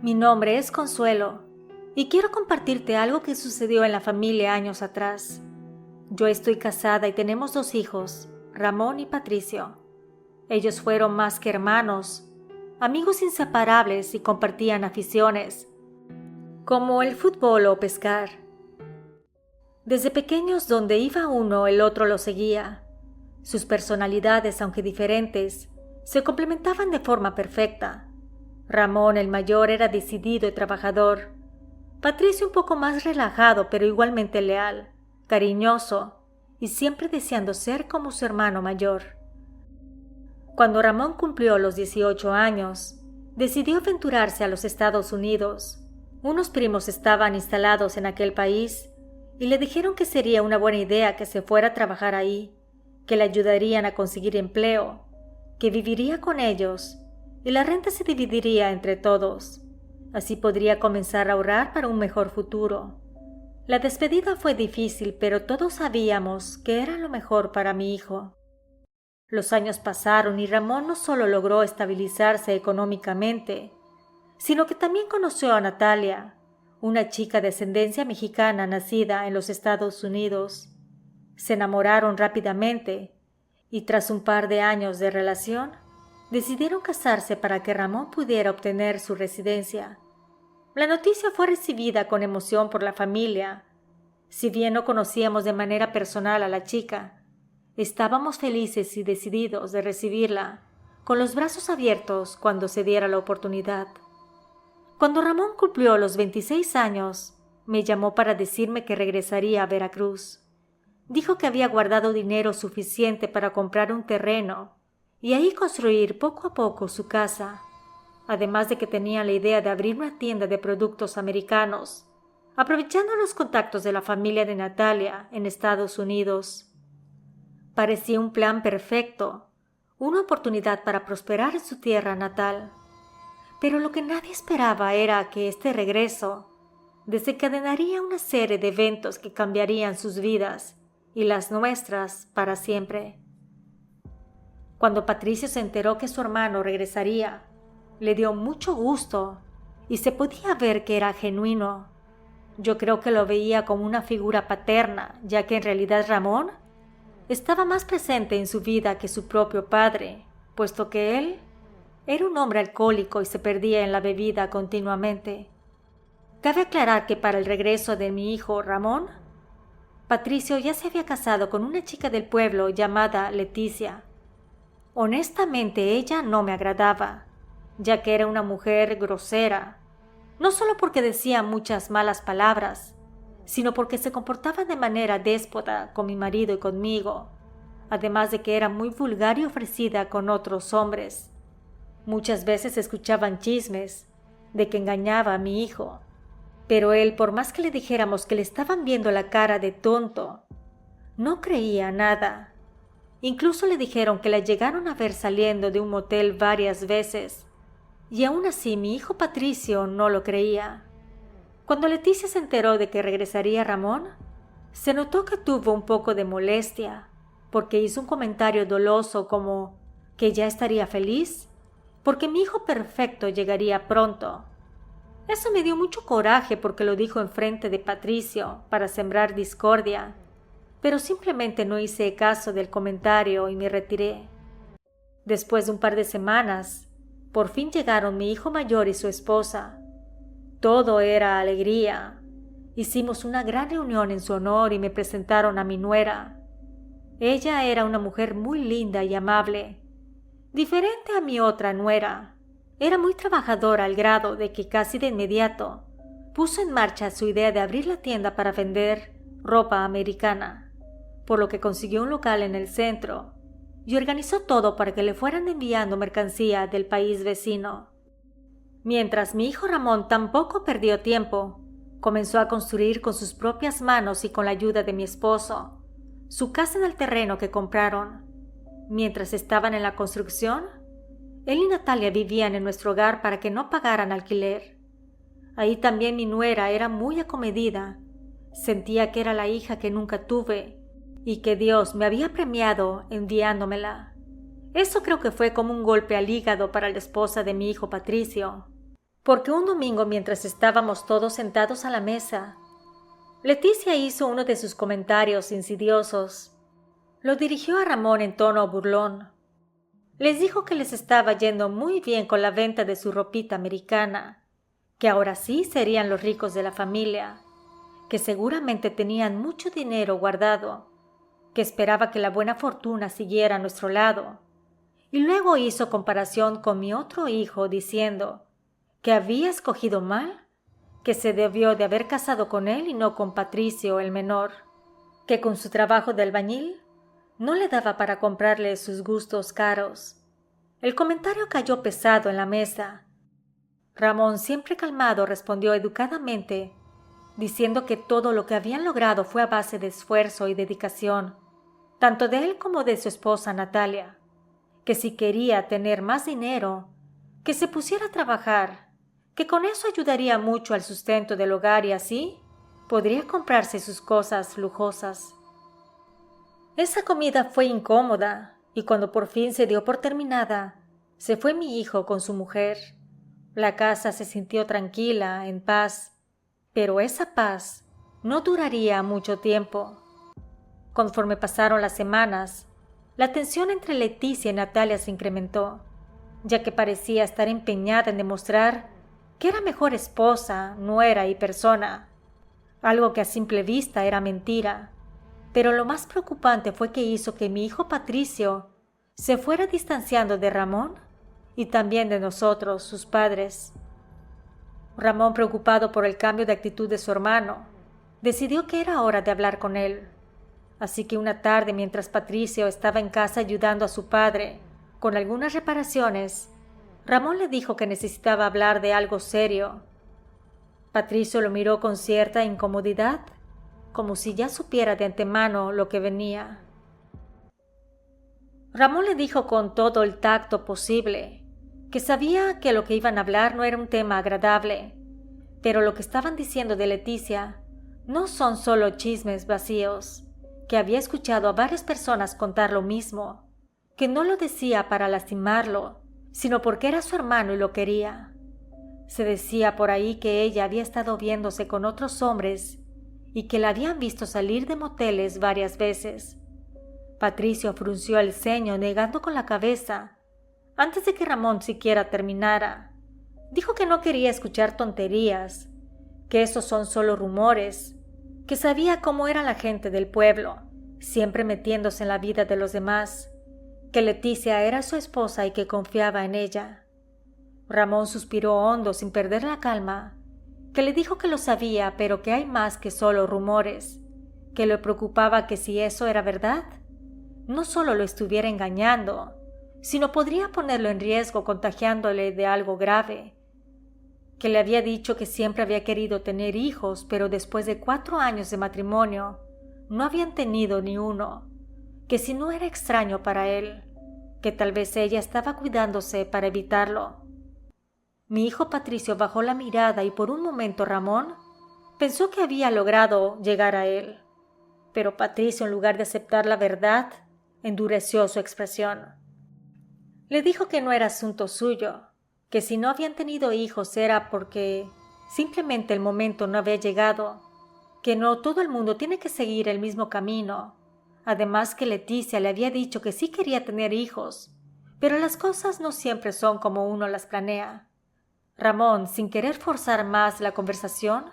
Mi nombre es Consuelo y quiero compartirte algo que sucedió en la familia años atrás. Yo estoy casada y tenemos 2 hijos, Ramón y Patricio. Ellos fueron más que hermanos, amigos inseparables y compartían aficiones, como el fútbol o pescar. Desde pequeños, donde iba uno, el otro lo seguía. Sus personalidades, aunque diferentes, se complementaban de forma perfecta. Ramón, el mayor, era decidido y trabajador. Patricio un poco más relajado, pero igualmente leal, cariñoso y siempre deseando ser como su hermano mayor. Cuando Ramón cumplió los 18 años, decidió aventurarse a los Estados Unidos. Unos primos estaban instalados en aquel país y le dijeron que sería una buena idea que se fuera a trabajar ahí, que le ayudarían a conseguir empleo, que viviría con ellos y la renta se dividiría entre todos. Así podría comenzar a ahorrar para un mejor futuro. La despedida fue difícil, pero todos sabíamos que era lo mejor para mi hijo. Los años pasaron y Ramón no solo logró estabilizarse económicamente, sino que también conoció a Natalia, una chica de ascendencia mexicana nacida en los Estados Unidos. Se enamoraron rápidamente y tras un par de años de relación, decidieron casarse para que Ramón pudiera obtener su residencia. La noticia fue recibida con emoción por la familia. Si bien no conocíamos de manera personal a la chica, estábamos felices y decididos de recibirla, con los brazos abiertos cuando se diera la oportunidad. Cuando Ramón cumplió los 26 años, me llamó para decirme que regresaría a Veracruz. Dijo que había guardado dinero suficiente para comprar un terreno y ahí construir poco a poco su casa, además de que tenía la idea de abrir una tienda de productos americanos, aprovechando los contactos de la familia de Natalia en Estados Unidos. Parecía un plan perfecto, una oportunidad para prosperar en su tierra natal. Pero lo que nadie esperaba era que este regreso desencadenaría una serie de eventos que cambiarían sus vidas y las nuestras para siempre. Cuando Patricio se enteró que su hermano regresaría, le dio mucho gusto y se podía ver que era genuino. Yo creo que lo veía como una figura paterna, ya que en realidad Ramón estaba más presente en su vida que su propio padre, puesto que él era un hombre alcohólico y se perdía en la bebida continuamente. Cabe aclarar que para el regreso de mi hijo Ramón, Patricio ya se había casado con una chica del pueblo llamada Leticia. Honestamente, ella no me agradaba, ya que era una mujer grosera, no solo porque decía muchas malas palabras, sino porque se comportaba de manera déspota con mi marido y conmigo, además de que era muy vulgar y ofrecida con otros hombres. Muchas veces escuchaban chismes de que engañaba a mi hijo, pero él, por más que le dijéramos que le estaban viendo la cara de tonto, no creía nada. Incluso le dijeron que la llegaron a ver saliendo de un motel varias veces, y aún así mi hijo Patricio no lo creía. Cuando Leticia se enteró de que regresaría Ramón, se notó que tuvo un poco de molestia, porque hizo un comentario doloso como que ya estaría feliz, porque mi hijo perfecto llegaría pronto. Eso me dio mucho coraje porque lo dijo enfrente de Patricio para sembrar discordia, pero simplemente no hice caso del comentario y me retiré. Después de un par de semanas, por fin llegaron mi hijo mayor y su esposa. Todo era alegría. Hicimos una gran reunión en su honor y me presentaron a mi nuera. Ella era una mujer muy linda y amable, diferente a mi otra nuera. Era muy trabajadora al grado de que casi de inmediato puso en marcha su idea de abrir la tienda para vender ropa americana, por lo que consiguió un local en el centro y organizó todo para que le fueran enviando mercancía del país vecino. Mientras mi hijo Ramón tampoco perdió tiempo, comenzó a construir con sus propias manos y con la ayuda de mi esposo su casa en el terreno que compraron. Mientras estaban en la construcción, él y Natalia vivían en nuestro hogar para que no pagaran alquiler. Ahí también mi nuera era muy acomedida. Sentía que era la hija que nunca tuve y que Dios me había premiado enviándomela. Eso creo que fue como un golpe al hígado para la esposa de mi hijo Patricio. porque un domingo mientras estábamos todos sentados a la mesa, Leticia hizo uno de sus comentarios insidiosos. Lo dirigió a Ramón en tono burlón. Les dijo que les estaba yendo muy bien con la venta de su ropita americana, que ahora sí serían los ricos de la familia, que seguramente tenían mucho dinero guardado, que esperaba que la buena fortuna siguiera a nuestro lado. Y luego hizo comparación con mi otro hijo diciendo que había escogido mal, que se debió de haber casado con él y no con Patricio el menor, que con su trabajo de albañil no le daba para comprarle sus gustos caros. El comentario cayó pesado en la mesa. Ramón, siempre calmado, respondió educadamente, diciendo que todo lo que habían logrado fue a base de esfuerzo y dedicación, tanto de él como de su esposa Natalia, que si quería tener más dinero, que se pusiera a trabajar, que con eso ayudaría mucho al sustento del hogar y así podría comprarse sus cosas lujosas. Esa comida fue incómoda y cuando por fin se dio por terminada, se fue mi hijo con su mujer. La casa se sintió tranquila, en paz, pero esa paz no duraría mucho tiempo. Conforme pasaron las semanas, la tensión entre Leticia y Natalia se incrementó, ya que parecía estar empeñada en demostrar que era mejor esposa, nuera y persona, algo que a simple vista era mentira. Pero lo más preocupante fue que hizo que mi hijo Patricio se fuera distanciando de Ramón y también de nosotros, sus padres. Ramón, preocupado por el cambio de actitud de su hermano, decidió que era hora de hablar con él. Así que una tarde, mientras Patricio estaba en casa ayudando a su padre con algunas reparaciones, Ramón le dijo que necesitaba hablar de algo serio. Patricio lo miró con cierta incomodidad, como si ya supiera de antemano lo que venía. Ramón le dijo con todo el tacto posible que sabía que lo que iban a hablar no era un tema agradable, pero lo que estaban diciendo de Leticia no son solo chismes vacíos, que había escuchado a varias personas contar lo mismo, que no lo decía para lastimarlo, sino porque era su hermano y lo quería. Se decía por ahí que ella había estado viéndose con otros hombres y que la habían visto salir de moteles varias veces. Patricio frunció el ceño negando con la cabeza. Antes de que Ramón siquiera terminara, dijo que no quería escuchar tonterías, que esos son solo rumores, que sabía cómo era la gente del pueblo, siempre metiéndose en la vida de los demás, que Leticia era su esposa y que confiaba en ella. Ramón suspiró hondo sin perder la calma, que le dijo que lo sabía, pero que hay más que solo rumores, que le preocupaba que si eso era verdad, no solo lo estuviera engañando, sino podría ponerlo en riesgo contagiándole de algo grave, que le había dicho que siempre había querido tener hijos, pero después de 4 años de matrimonio no habían tenido ni uno, que si no era extraño para él, que tal vez ella estaba cuidándose para evitarlo. Mi hijo Patricio bajó la mirada y por un momento Ramón pensó que había logrado llegar a él, pero Patricio, en lugar de aceptar la verdad, endureció su expresión. Le dijo que no era asunto suyo, que si no habían tenido hijos era porque simplemente el momento no había llegado, que no todo el mundo tiene que seguir el mismo camino. Además que Leticia le había dicho que sí quería tener hijos, pero las cosas no siempre son como uno las planea. Ramón, sin querer forzar más la conversación,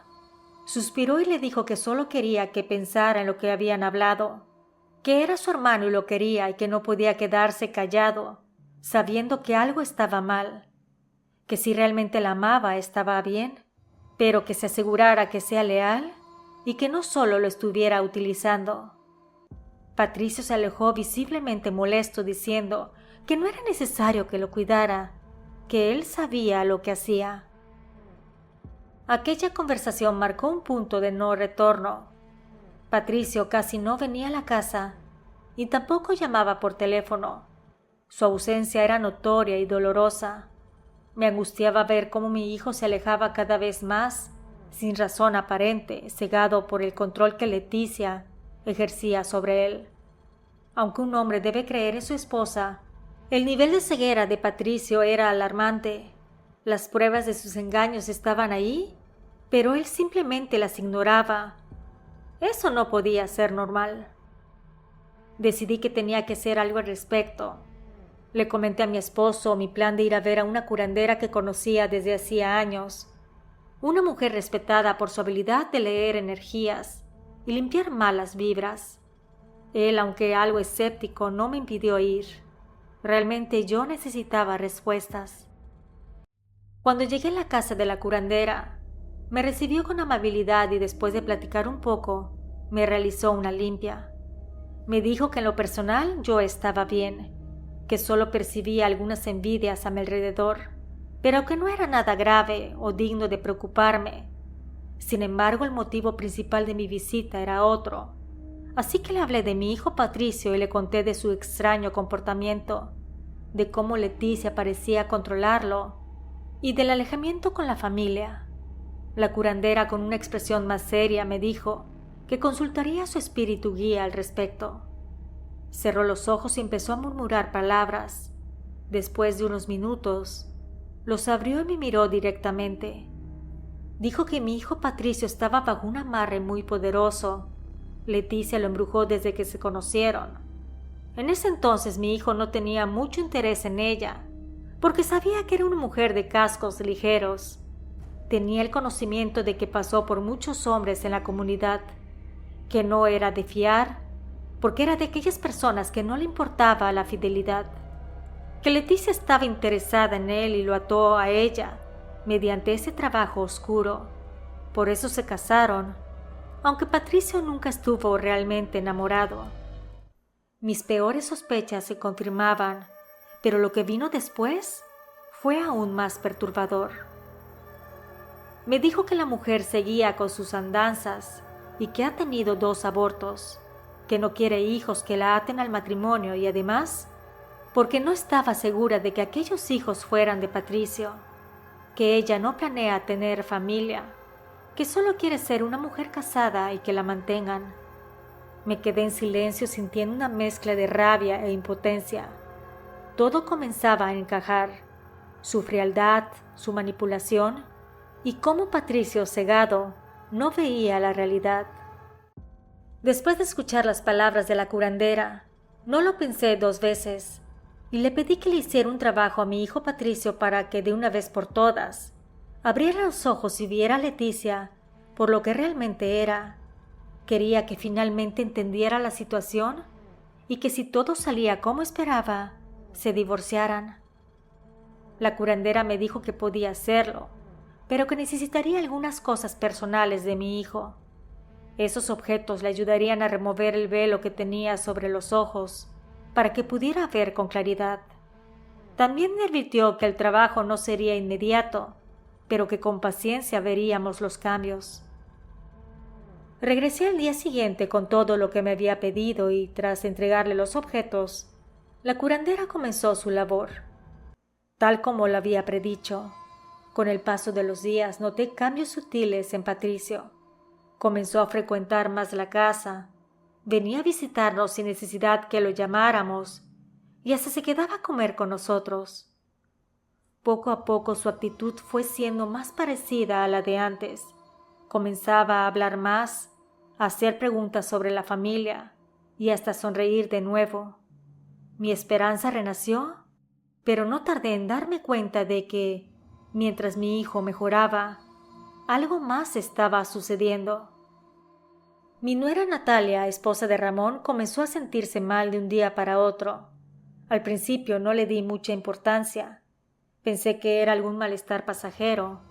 suspiró y le dijo que solo quería que pensara en lo que habían hablado, que era su hermano y lo quería y que no podía quedarse callado, sabiendo que algo estaba mal, que si realmente la amaba estaba bien, pero que se asegurara que sea leal y que no solo lo estuviera utilizando. Patricio se alejó visiblemente molesto diciendo que no era necesario que lo cuidara, que él sabía lo que hacía. Aquella conversación marcó un punto de no retorno. Patricio casi no venía a la casa y tampoco llamaba por teléfono. Su ausencia era notoria y dolorosa. Me angustiaba ver cómo mi hijo se alejaba cada vez más, sin razón aparente, cegado por el control que Leticia ejercía sobre él. Aunque un hombre debe creer en su esposa, el nivel de ceguera de Patricio era alarmante. Las pruebas de sus engaños estaban ahí, pero él simplemente las ignoraba. Eso no podía ser normal. Decidí que tenía que hacer algo al respecto. Le comenté a mi esposo mi plan de ir a ver a una curandera que conocía desde hacía años, una mujer respetada por su habilidad de leer energías y limpiar malas vibras. Él, aunque algo escéptico, no me impidió ir. Realmente yo necesitaba respuestas. Cuando llegué a la casa de la curandera, me recibió con amabilidad y después de platicar un poco, me realizó una limpia. Me dijo que en lo personal yo estaba bien, que solo percibía algunas envidias a mi alrededor, pero que no era nada grave o digno de preocuparme. Sin embargo, el motivo principal de mi visita era otro, así que le hablé de mi hijo Patricio y le conté de su extraño comportamiento, de cómo Leticia parecía controlarlo y del alejamiento con la familia. La curandera, con una expresión más seria, me dijo que consultaría a su espíritu guía al respecto. Cerró los ojos y empezó a murmurar palabras. Después de unos minutos, los abrió y me miró directamente. Dijo que mi hijo Patricio estaba bajo un amarre muy poderoso. Leticia lo embrujó desde que se conocieron. En ese entonces mi hijo no tenía mucho interés en ella, porque sabía que era una mujer de cascos ligeros. Tenía el conocimiento de que pasó por muchos hombres en la comunidad, que no era de fiar, porque era de aquellas personas que no le importaba la fidelidad, que Leticia estaba interesada en él y lo ató a ella mediante ese trabajo oscuro. Por eso se casaron, aunque Patricio nunca estuvo realmente enamorado. Mis peores sospechas se confirmaban, pero lo que vino después fue aún más perturbador. Me dijo que la mujer seguía con sus andanzas y que ha tenido 2 abortos, que no quiere hijos que la aten al matrimonio y además, porque no estaba segura de que aquellos hijos fueran de Patricio, que ella no planea tener familia, que solo quiere ser una mujer casada y que la mantengan. Me quedé en silencio sintiendo una mezcla de rabia e impotencia. Todo comenzaba a encajar, su frialdad, su manipulación y cómo Patricio, cegado, no veía la realidad. Después de escuchar las palabras de la curandera, no lo pensé 2 veces y le pedí que le hiciera un trabajo a mi hijo Patricio para que de una vez por todas abriera los ojos y viera a Leticia por lo que realmente era. Quería que finalmente entendiera la situación y que si todo salía como esperaba, se divorciaran. La curandera me dijo que podía hacerlo, pero que necesitaría algunas cosas personales de mi hijo. Esos objetos le ayudarían a remover el velo que tenía sobre los ojos para que pudiera ver con claridad. También me advirtió que el trabajo no sería inmediato, pero que con paciencia veríamos los cambios. Regresé al día siguiente con todo lo que me había pedido y, tras entregarle los objetos, la curandera comenzó su labor. Tal como lo había predicho, con el paso de los días noté cambios sutiles en Patricio. Comenzó a frecuentar más la casa, venía a visitarnos sin necesidad que lo llamáramos y hasta se quedaba a comer con nosotros. Poco a poco su actitud fue siendo más parecida a la de antes. Comenzaba a hablar más, a hacer preguntas sobre la familia y hasta sonreír de nuevo. Mi esperanza renació, pero no tardé en darme cuenta de que, mientras mi hijo mejoraba, algo más estaba sucediendo. Mi nuera Natalia, esposa de Ramón, comenzó a sentirse mal de un día para otro. Al principio no le di mucha importancia. Pensé que era algún malestar pasajero.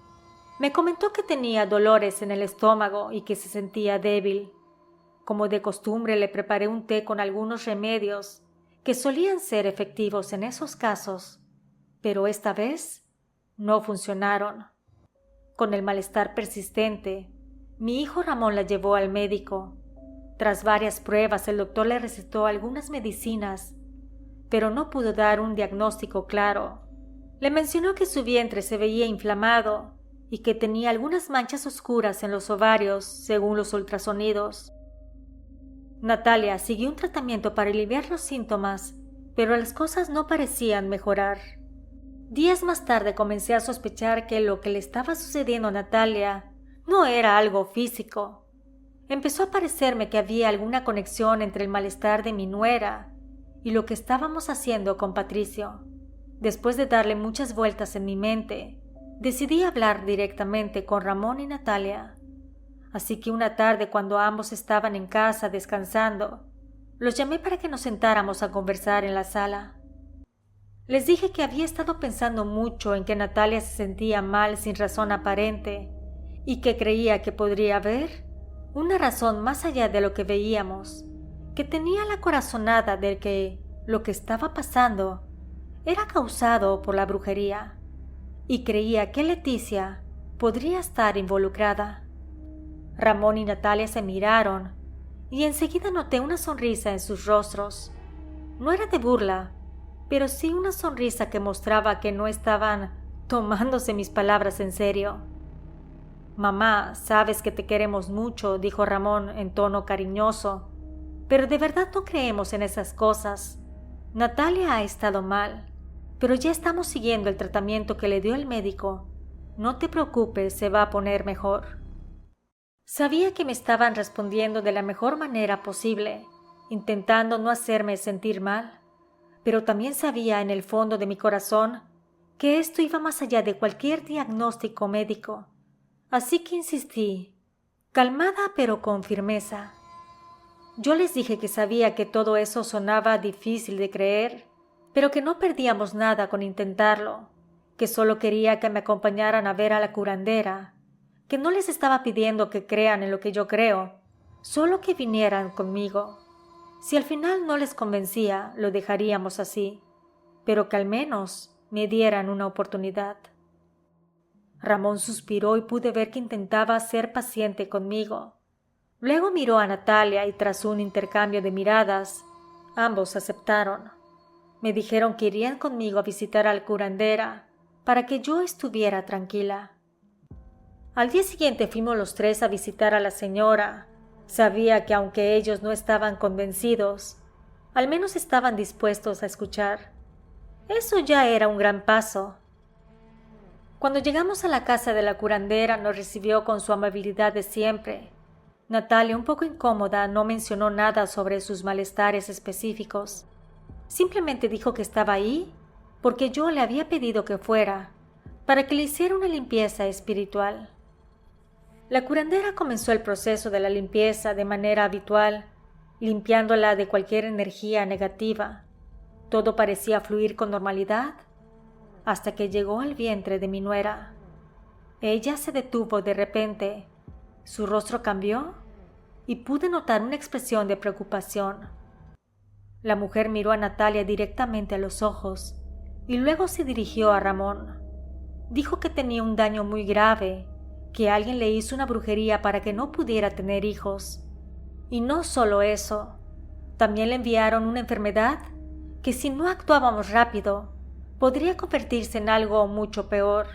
Me comentó que tenía dolores en el estómago y que se sentía débil. Como de costumbre, le preparé un té con algunos remedios que solían ser efectivos en esos casos, pero esta vez no funcionaron. Con el malestar persistente, mi hijo Ramón la llevó al médico. Tras varias pruebas, el doctor le recetó algunas medicinas, pero no pudo dar un diagnóstico claro. Le mencionó que su vientre se veía inflamado y que tenía algunas manchas oscuras en los ovarios, según los ultrasonidos. Natalia siguió un tratamiento para aliviar los síntomas, pero las cosas no parecían mejorar. Días más tarde comencé a sospechar que lo que le estaba sucediendo a Natalia no era algo físico. Empezó a parecerme que había alguna conexión entre el malestar de mi nuera y lo que estábamos haciendo con Patricio. Después de darle muchas vueltas en mi mente, decidí hablar directamente con Ramón y Natalia. Así que una tarde, cuando ambos estaban en casa descansando, los llamé para que nos sentáramos a conversar en la sala. Les dije que había estado pensando mucho en que Natalia se sentía mal sin razón aparente y que creía que podría haber una razón más allá de lo que veíamos, que tenía la corazonada de que lo que estaba pasando era causado por la brujería y creía que Leticia podría estar involucrada. Ramón y Natalia se miraron y enseguida noté una sonrisa en sus rostros. No era de burla, pero sí una sonrisa que mostraba que no estaban tomándose mis palabras en serio. «Mamá, sabes que te queremos mucho», dijo Ramón en tono cariñoso, «pero de verdad no creemos en esas cosas. Natalia ha estado mal, pero ya estamos siguiendo el tratamiento que le dio el médico. No te preocupes, se va a poner mejor». Sabía que me estaban respondiendo de la mejor manera posible, intentando no hacerme sentir mal, pero también sabía en el fondo de mi corazón que esto iba más allá de cualquier diagnóstico médico. Así que insistí, calmada pero con firmeza. Yo les dije que sabía que todo eso sonaba difícil de creer, pero que no perdíamos nada con intentarlo, que solo quería que me acompañaran a ver a la curandera, que no les estaba pidiendo que crean en lo que yo creo, solo que vinieran conmigo. Si al final no les convencía, lo dejaríamos así, pero que al menos me dieran una oportunidad. Ramón suspiró y pude ver que intentaba ser paciente conmigo. Luego miró a Natalia y tras un intercambio de miradas, ambos aceptaron. Me dijeron que irían conmigo a visitar al curandera para que yo estuviera tranquila. Al día siguiente fuimos los tres a visitar a la señora. Sabía que aunque ellos no estaban convencidos, al menos estaban dispuestos a escuchar. Eso ya era un gran paso. Cuando llegamos a la casa de la curandera nos recibió con su amabilidad de siempre. Natalia, un poco incómoda, no mencionó nada sobre sus malestares específicos. Simplemente dijo que estaba ahí porque yo le había pedido que fuera, para que le hiciera una limpieza espiritual. La curandera comenzó el proceso de la limpieza de manera habitual, limpiándola de cualquier energía negativa. Todo parecía fluir con normalidad, hasta que llegó al vientre de mi nuera. Ella se detuvo de repente, su rostro cambió y pude notar una expresión de preocupación. La mujer miró a Natalia directamente a los ojos y luego se dirigió a Ramón. Dijo que tenía un daño muy grave, que alguien le hizo una brujería para que no pudiera tener hijos. Y no solo eso, también le enviaron una enfermedad que si no actuábamos rápido, podría convertirse en algo mucho peor.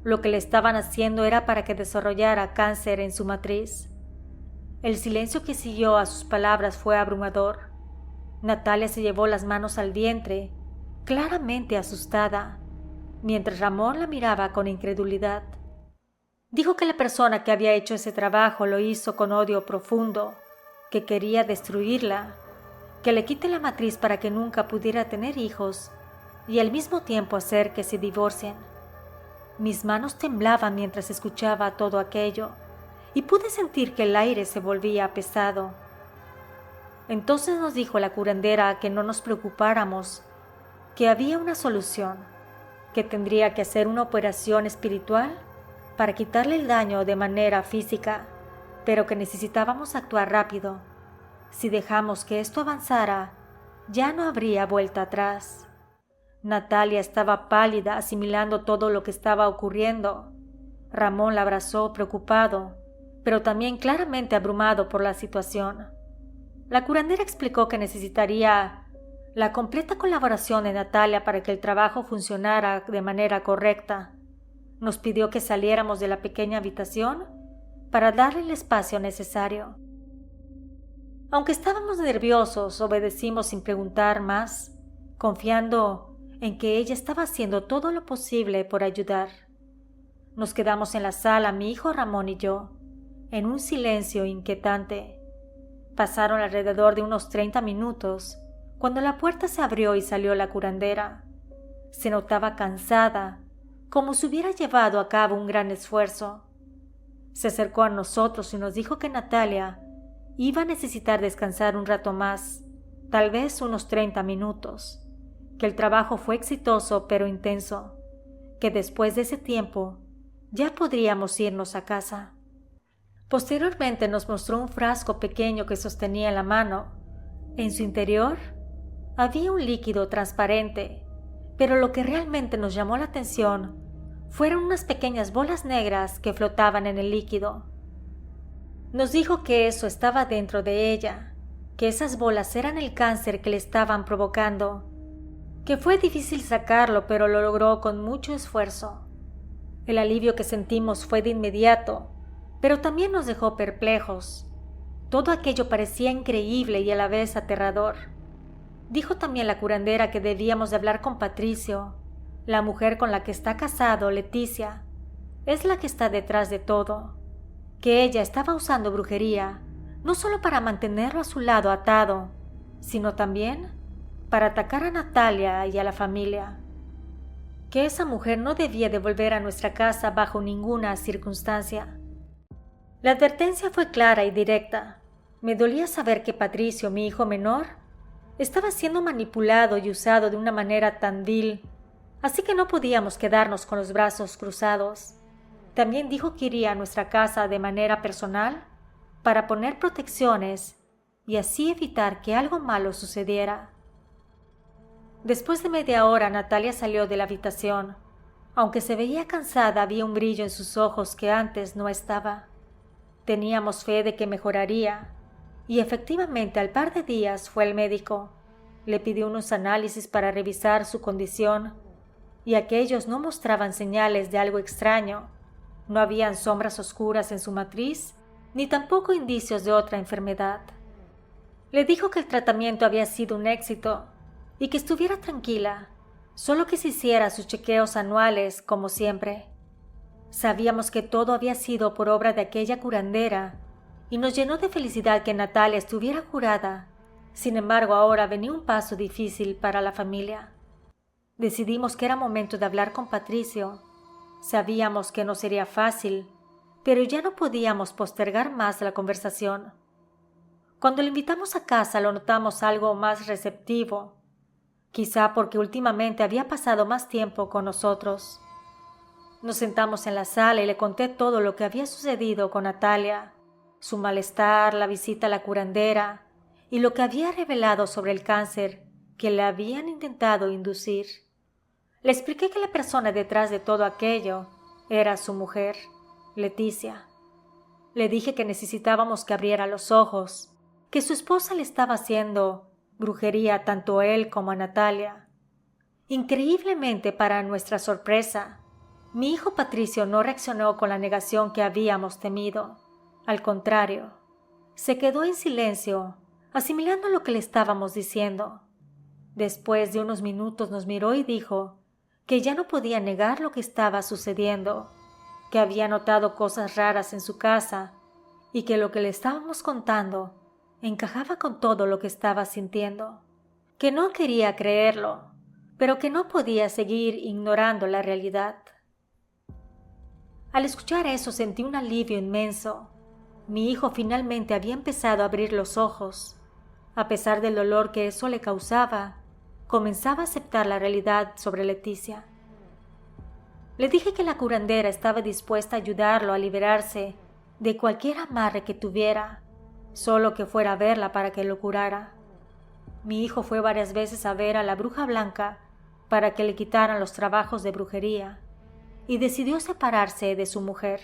Lo que le estaban haciendo era para que desarrollara cáncer en su matriz. El silencio que siguió a sus palabras fue abrumador. Natalia se llevó las manos al vientre, claramente asustada, mientras Ramón la miraba con incredulidad. Dijo que la persona que había hecho ese trabajo lo hizo con odio profundo, que quería destruirla, que le quite la matriz para que nunca pudiera tener hijos y al mismo tiempo hacer que se divorcien. Mis manos temblaban mientras escuchaba todo aquello y pude sentir que el aire se volvía pesado. Entonces nos dijo la curandera que no nos preocupáramos, que había una solución, que tendría que hacer una operación espiritual para quitarle el daño de manera física, pero que necesitábamos actuar rápido. Si dejamos que esto avanzara, ya no habría vuelta atrás. Natalia estaba pálida, asimilando todo lo que estaba ocurriendo. Ramón la abrazó preocupado, pero también claramente abrumado por la situación. La curandera explicó que necesitaría la completa colaboración de Natalia para que el trabajo funcionara de manera correcta. Nos pidió que saliéramos de la pequeña habitación para darle el espacio necesario. Aunque estábamos nerviosos, obedecimos sin preguntar más, confiando en que ella estaba haciendo todo lo posible por ayudar. Nos quedamos en la sala, mi hijo Ramón y yo, en un silencio inquietante. Pasaron alrededor de unos 30 minutos, cuando la puerta se abrió y salió la curandera. Se notaba cansada, como si hubiera llevado a cabo un gran esfuerzo. Se acercó a nosotros y nos dijo que Natalia iba a necesitar descansar un rato más, tal vez unos 30 minutos, que el trabajo fue exitoso pero intenso, que después de ese tiempo ya podríamos irnos a casa. Posteriormente nos mostró un frasco pequeño que sostenía en la mano. En su interior había un líquido transparente, pero lo que realmente nos llamó la atención fueron unas pequeñas bolas negras que flotaban en el líquido. Nos dijo que eso estaba dentro de ella, que esas bolas eran el cáncer que le estaban provocando, que fue difícil sacarlo, pero lo logró con mucho esfuerzo. El alivio que sentimos fue de inmediato, pero también nos dejó perplejos. Todo aquello parecía increíble y a la vez aterrador. Dijo también la curandera que debíamos de hablar con Patricio. La mujer con la que está casado, Leticia, es la que está detrás de todo. Que ella estaba usando brujería, no solo para mantenerlo a su lado atado, sino también para atacar a Natalia y a la familia. Que esa mujer no debía de volver a nuestra casa bajo ninguna circunstancia. La advertencia fue clara y directa. Me dolía saber que Patricio, mi hijo menor, estaba siendo manipulado y usado de una manera tan vil, así que no podíamos quedarnos con los brazos cruzados. También dijo que iría a nuestra casa de manera personal para poner protecciones y así evitar que algo malo sucediera. Después de media hora, Natalia salió de la habitación. Aunque se veía cansada, había un brillo en sus ojos que antes no estaba. Teníamos fe de que mejoraría, y efectivamente al par de días fue el médico. Le pidió unos análisis para revisar su condición, y aquellos no mostraban señales de algo extraño. No habían sombras oscuras en su matriz, ni tampoco indicios de otra enfermedad. Le dijo que el tratamiento había sido un éxito, y que estuviera tranquila, solo que se hiciera sus chequeos anuales como siempre. Sabíamos que todo había sido por obra de aquella curandera, y nos llenó de felicidad que Natalia estuviera curada. Sin embargo, ahora venía un paso difícil para la familia. Decidimos que era momento de hablar con Patricio. Sabíamos que no sería fácil, pero ya no podíamos postergar más la conversación. Cuando lo invitamos a casa lo notamos algo más receptivo, quizá porque últimamente había pasado más tiempo con nosotros. Nos sentamos en la sala y le conté todo lo que había sucedido con Natalia, su malestar, la visita a la curandera y lo que había revelado sobre el cáncer que le habían intentado inducir. Le expliqué que la persona detrás de todo aquello era su mujer, Leticia. Le dije que necesitábamos que abriera los ojos, que su esposa le estaba haciendo brujería tanto a él como a Natalia. Increíblemente, para nuestra sorpresa, mi hijo Patricio no reaccionó con la negación que habíamos temido. Al contrario, se quedó en silencio, asimilando lo que le estábamos diciendo. Después de unos minutos nos miró y dijo que ya no podía negar lo que estaba sucediendo, que había notado cosas raras en su casa y que lo que le estábamos contando encajaba con todo lo que estaba sintiendo, que no quería creerlo, pero que no podía seguir ignorando la realidad. Al escuchar eso sentí un alivio inmenso. Mi hijo finalmente había empezado a abrir los ojos. A pesar del dolor que eso le causaba, comenzaba a aceptar la realidad sobre Leticia. Le dije que la curandera estaba dispuesta a ayudarlo a liberarse de cualquier amarre que tuviera, solo que fuera a verla para que lo curara. Mi hijo fue varias veces a ver a la bruja blanca para que le quitaran los trabajos de brujería y decidió separarse de su mujer.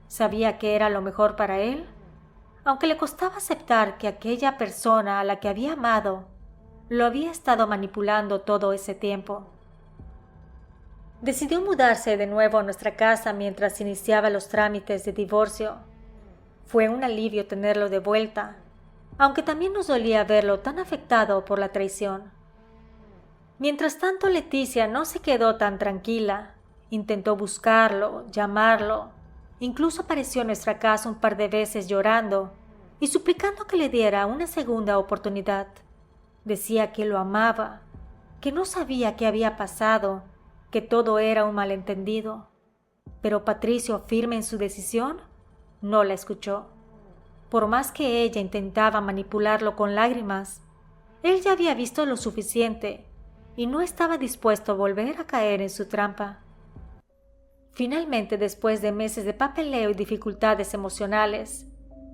Sabía que era lo mejor para él, aunque le costaba aceptar que aquella persona a la que había amado lo había estado manipulando todo ese tiempo. Decidió mudarse de nuevo a nuestra casa mientras iniciaba los trámites de divorcio. Fue un alivio tenerlo de vuelta, aunque también nos dolía verlo tan afectado por la traición. Mientras tanto, Leticia no se quedó tan tranquila. Intentó buscarlo, llamarlo. Incluso apareció en nuestra casa un par de veces llorando y suplicando que le diera una segunda oportunidad. Decía que lo amaba, que no sabía qué había pasado, que todo era un malentendido. Pero Patricio, firme en su decisión, no la escuchó. Por más que ella intentaba manipularlo con lágrimas, él ya había visto lo suficiente y no estaba dispuesto a volver a caer en su trampa. Finalmente, después de meses de papeleo y dificultades emocionales,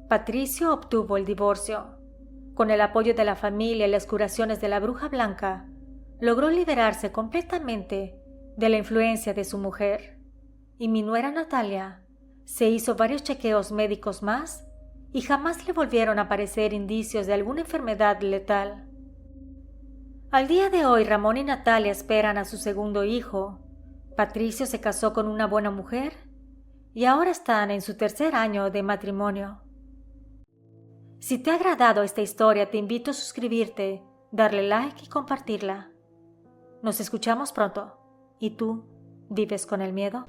Patricio obtuvo el divorcio. Con el apoyo de la familia y las curaciones de la bruja blanca, logró liberarse completamente de la influencia de su mujer. Y mi nuera Natalia se hizo varios chequeos médicos más y jamás le volvieron a aparecer indicios de alguna enfermedad letal. Al día de hoy, Ramón y Natalia esperan a su segundo hijo. Patricio se casó con una buena mujer y ahora están en su tercer año de matrimonio. Si te ha agradado esta historia, te invito a suscribirte, darle like y compartirla. Nos escuchamos pronto. ¿Y tú, vives con el miedo?